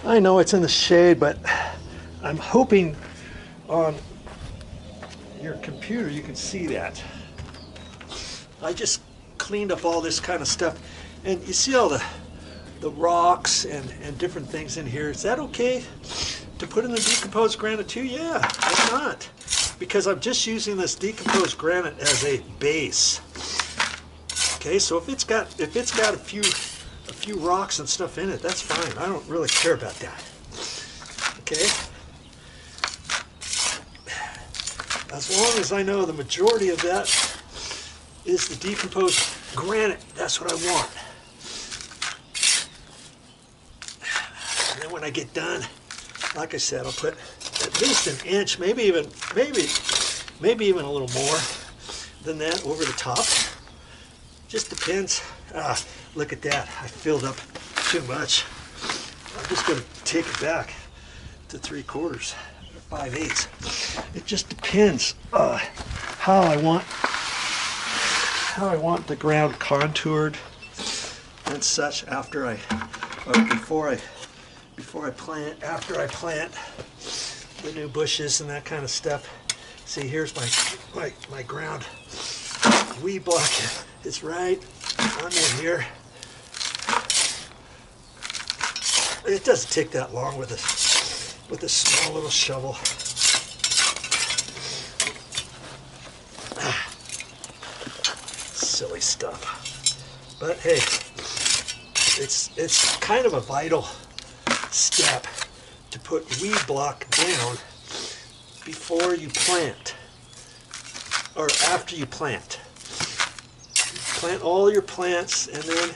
I know it's in the shade, but I'm hoping on your computer you can see that. I just cleaned up all this kind of stuff, and you see all the rocks and different things in here. Is that okay to put in the decomposed granite too? Yeah, why not? Because I'm just using this decomposed granite as a base. Okay, so if it's got a few rocks and stuff in it, that's fine. I don't really care about that. Okay. As long as I know the majority of that is the decomposed granite, that's what I want. And then when I get done, like I said, I'll put at least an inch, maybe even a little more than that over the top. Just depends. Look at that. I filled up too much. I'm just going to take it back to 3/4 or 5/8. It just depends how I want the ground contoured and such after after I plant the new bushes and that kind of stuff. See, here's my ground weed block. It's right on in here. It doesn't take that long with a small little shovel. Silly stuff. But hey, it's kind of a vital step to put weed block down before you plant or after you plant. Plant all your plants and then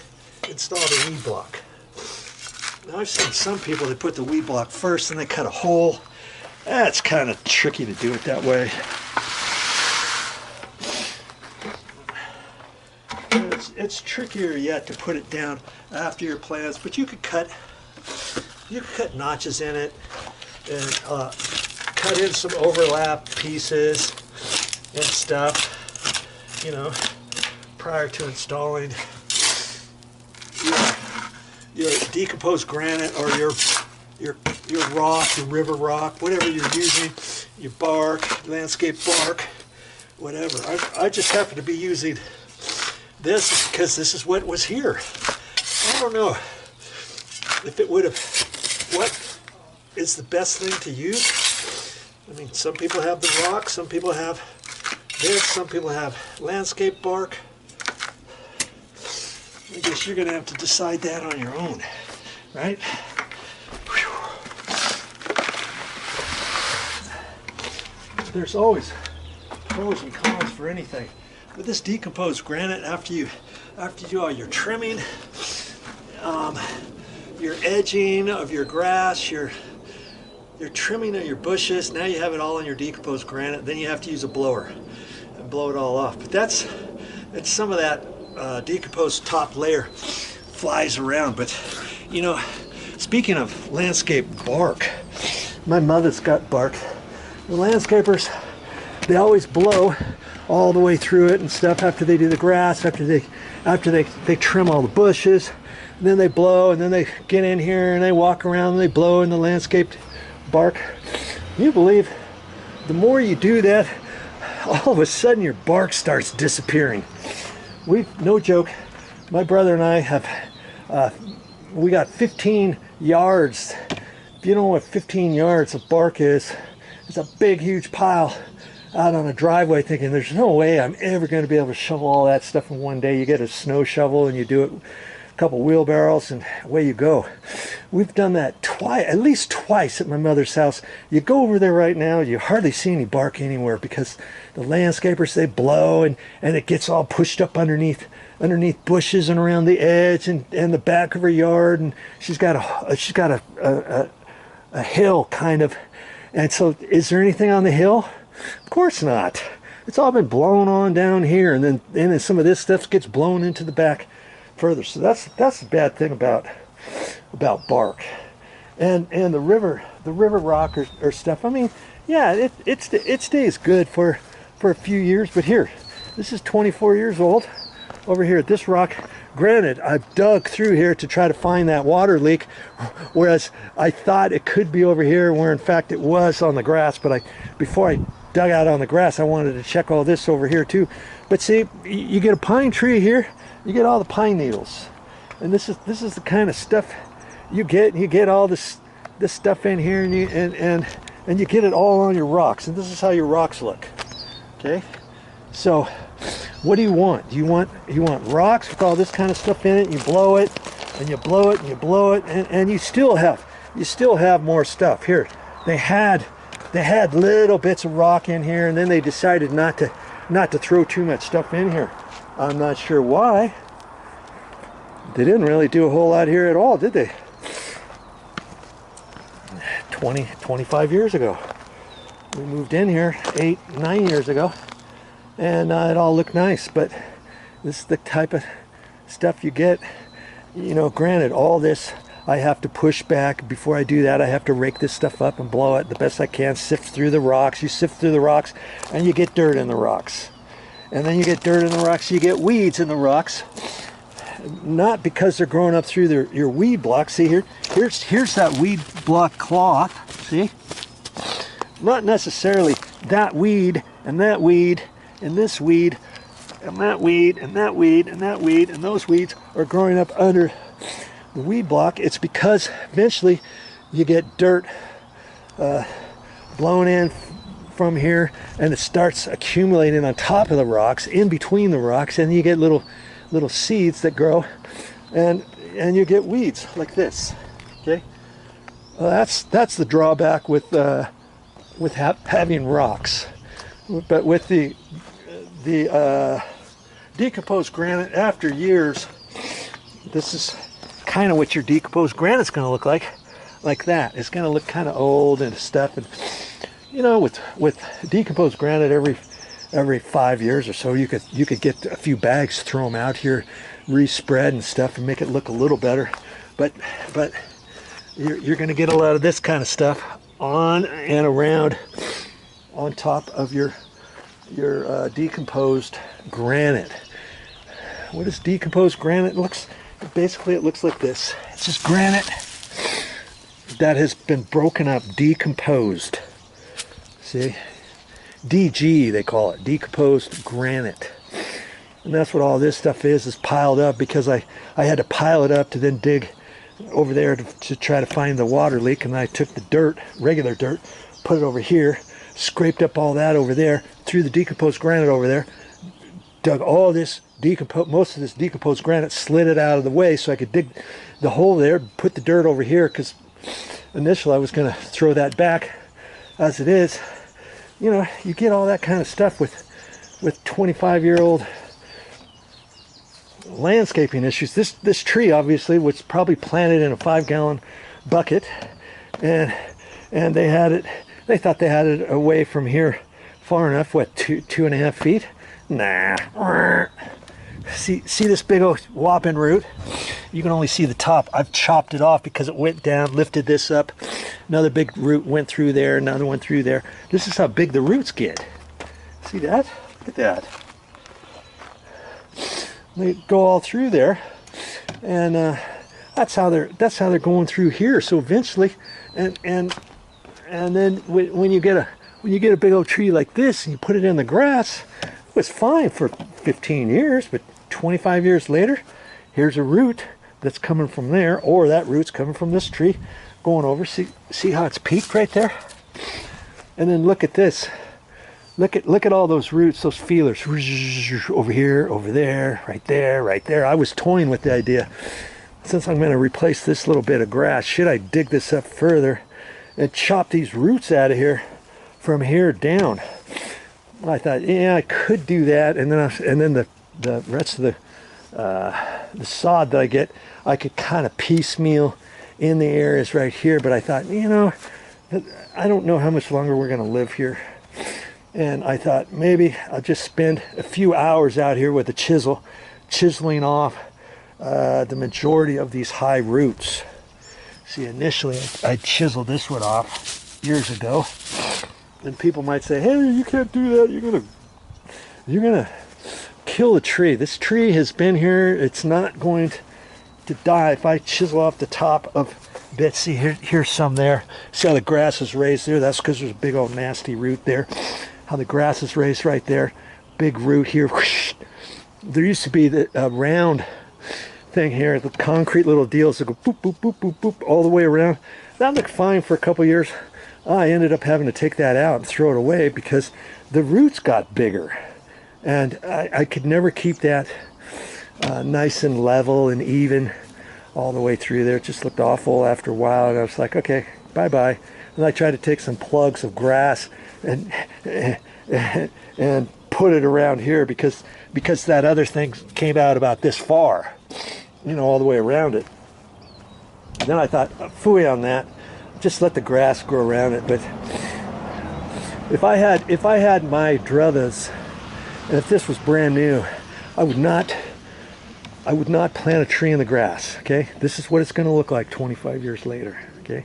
install the weed block. Now I've seen some people that put the weed block first and they cut a hole. That's kind of tricky to do it that way. It's trickier yet to put it down after your plants, but you could cut notches in it and cut in some overlap pieces and stuff, you know, prior to installing your decomposed granite or your rock, your river rock, whatever you're using, your bark, landscape bark, whatever. I just happen to be using this because this is what was here. I don't know if it would have, what is the best thing to use? I mean, some people have the rock, some people have this, some people have landscape bark. I guess you're going to have to decide that on your own, right? There's always pros and cons for anything. With this decomposed granite, after you do all your trimming, your edging of your grass, your trimming of your bushes, now you have it all on your decomposed granite. Then you have to use a blower and blow it all off. But it's some of that decomposed top layer flies around. But you know, speaking of landscape bark, my mother's got bark. The landscapers, they always blow all the way through it and stuff after they do the grass, after they trim all the bushes, and then they blow, and then they get in here and they walk around and they blow in the landscaped bark. You believe the more you do that, all of a sudden your bark starts disappearing. No joke, my brother and I have we got 15 yards. If you know what 15 yards of bark is, it's a big huge pile out on a driveway, thinking there's no way I'm ever going to be able to shovel all that stuff in one day. You get a snow shovel and you do it a couple wheelbarrows and away you go. We've done that at least twice at my mother's house. You go over there right now, you hardly see any bark anywhere because the landscapers, they blow and it gets all pushed up underneath bushes and around the edge and the back of her yard, and she's got a hill kind of. And so is there anything on the hill? Of course not. It's all been blown on down here, and then some of this stuff gets blown into the back further. So that's the bad thing about bark, and the river rock or stuff. I mean, yeah, it stays good for a few years, but here, this is 24 years old. Over here, this rock Granted, I've dug through here to try to find that water leak, whereas I thought it could be over here, where in fact it was on the grass. But before I dug out on the grass, I wanted to check all this over here too. But see, you get a pine tree here, you get all the pine needles, and this is the kind of stuff you get. You get all this stuff in here, and you get it all on your rocks, and this is how your rocks look. Okay, so what do you want? You want rocks with all this kind of stuff in it. You blow it, and you blow it, and you blow it, and you still have more stuff here. They had little bits of rock in here, and then they decided not to throw too much stuff in here. I'm not sure why. They didn't really do a whole lot here at all, did they? 25 years ago. We moved in here 9 years ago, and it all looked nice, but this is the type of stuff you get. You know, granted, all this I have to push back. Before I do that, I have to rake this stuff up and blow it the best I can, sift through the rocks. You sift through the rocks, and you get dirt in the rocks. And then you get dirt in the rocks, you get weeds in the rocks. Not because they're growing up through your weed block. See, here's that weed block cloth. See? Not necessarily that weed, and that weed, and this weed, and that weed, and that weed, and that weed, and those weeds are growing up under the weed block. It's because eventually you get dirt blown in from here, and it starts accumulating on top of the rocks, in between the rocks, and you get little seeds that grow, and you get weeds like this. Okay, well, that's the drawback with having rocks. But with the decomposed granite, after years, this is kind of what your decomposed granite's going to look like that. It's going to look kind of old and stuff, and you know, with decomposed granite, every 5 years or so, you could get a few bags, throw them out here, respread and stuff, and make it look a little better. But you're going to get a lot of this kind of stuff on and around on top of your decomposed granite. What does decomposed granite looks? Basically, it looks like this. It's just granite that has been broken up, decomposed. See? DG, they call it, decomposed granite. And that's what all this stuff is piled up, because I had to pile it up to then dig over there to try to find the water leak. And I took the dirt, regular dirt, put it over here, scraped up all that over there, threw the decomposed granite over there, dug all this most of this decomposed granite, slid it out of the way so I could dig the hole there, put the dirt over here, because initially I was going to throw that back as it is. You know, you get all that kind of stuff with 25-year-old landscaping issues. This tree obviously was probably planted in a 5-gallon bucket, and they thought they had it away from here far enough. What, 2.5 feet? Nah. See this big old whopping root? You can only see the top. I've chopped it off because it went down, lifted this up. Another big root went through there, another one through there. This is how big the roots get. See that? Look at that. They go all through there, and that's how they're going through here. So eventually, and then when you get a big old tree like this and you put it in the grass, it was fine for 15 years, but 25 years later, here's a root that's coming from there, or that root's coming from this tree, going over. See how it's peaked right there? And then look at this. Look at all those roots, those feelers, over here, over there, right there, right there. I was toying with the idea, since I'm going to replace this little bit of grass, should I dig this up further and chop these roots out of here from here down? I thought, yeah, I could do that, and then the rest of the sod that I get, I could kind of piecemeal in the areas right here. But I thought, you know, I don't know how much longer we're going to live here, and I thought maybe I'll just spend a few hours out here with a chisel, chiseling off the majority of these high roots. See, initially I chiseled this one off years ago, and people might say, hey, you can't do that, you're gonna kill the tree. This tree has been here. It's not going to die. If I chisel off the top of bits, see here's some there. See how the grass is raised there? That's because there's a big old nasty root there. How the grass is raised right there. Big root here. There used to be the round thing here, the concrete little deals that go boop, boop, boop, boop, boop, all the way around. That looked fine for a couple years. I ended up having to take that out and throw it away because the roots got bigger. And I could never keep that nice and level and even all the way through there. It just looked awful after a while, and I was like, okay, bye-bye. And I tried to take some plugs of grass and put it around here because that other thing came out about this far, you know, all the way around it. And then I thought, phooey on that, just let the grass grow around it. But if I had my druthers, and if this was brand new, I would not plant a tree in the grass. Okay, this is what it's going to look like 25 years later. Okay.